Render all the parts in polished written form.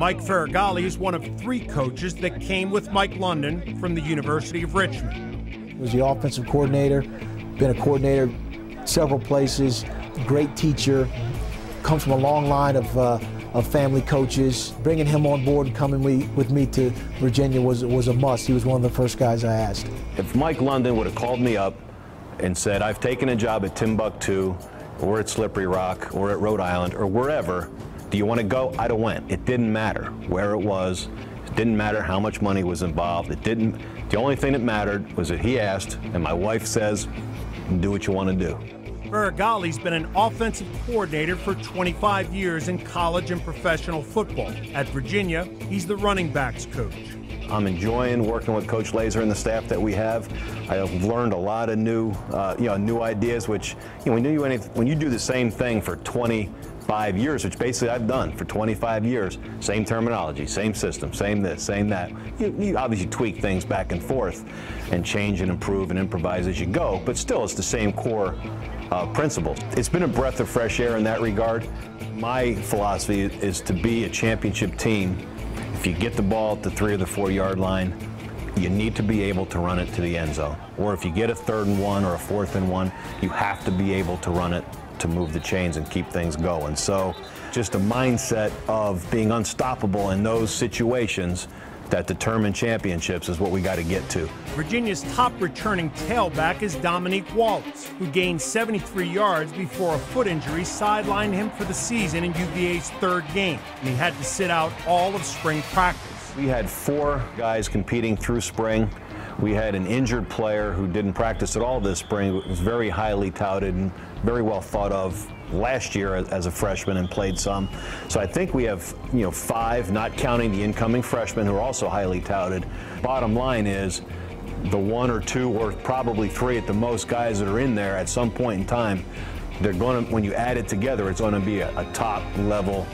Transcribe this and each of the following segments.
Mike Faragalli is one of 3 coaches that came with Mike London from the University of Richmond. He was the offensive coordinator, been a coordinator several places, great teacher, comes from a long line of family coaches. Bringing him on board and coming with me to Virginia was a must. He was one of the first guys I asked. If Mike London would have called me up and said, I've taken a job at Timbuktu, or at Slippery Rock, or at Rhode Island, or wherever, do you want to go? I'd have went. It didn't matter where it was. It didn't matter how much money was involved. The only thing that mattered was that he asked, and my wife says, do what you want to do. Faragalli's been an offensive coordinator for 25 years in college and professional football. At Virginia, he's the running backs coach. I'm enjoying working with Coach Laser and the staff that we have. I have learned a lot of new ideas, which when you do the same thing for 25 years, which basically I've done for 25 years, same terminology, same system, same this, same that. You obviously tweak things back and forth and change and improve and improvise as you go, but still it's the same core principles. It's been a breath of fresh air in that regard. My philosophy is to be a championship team. If you get the ball at the 3 or the 4 yard line, you need to be able to run it to the end zone. Or if you get a 3rd and 1 or a 4th and 1, you have to be able to run it to move the chains and keep things going. So just a mindset of being unstoppable in those situations that determine championships is what we got to get to. Virginia's top returning tailback is Dominique Wallace, who gained 73 yards before a foot injury sidelined him for the season in UVA's 3rd game, and he had to sit out all of spring practice. We had 4 guys competing through spring. We had an injured player who didn't practice at all this spring, but was very highly touted and very well thought of last year as a freshman and played some. So I think we have 5, not counting the incoming freshmen who are also highly touted. Bottom line is the 1 or 2 or probably 3 at the most guys that are in there at some point in time, they're going to, when you add it together, it's going to be a top level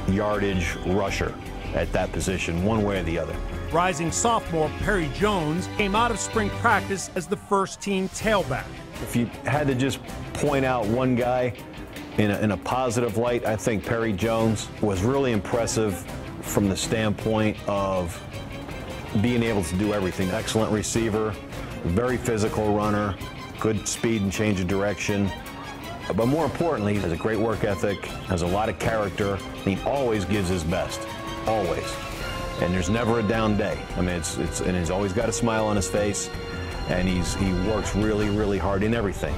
yardage rusher at that position, one way or the other. Rising sophomore Perry Jones came out of spring practice as the first-team tailback. If you had to just point out one guy in a positive light, I think Perry Jones was really impressive from the standpoint of being able to do everything. Excellent receiver, very physical runner, good speed and change of direction. But more importantly, he has a great work ethic, has a lot of character, and he always gives his best, always. And there's never a down day. I mean, and he's always got a smile on his face, and he works really, really hard in everything.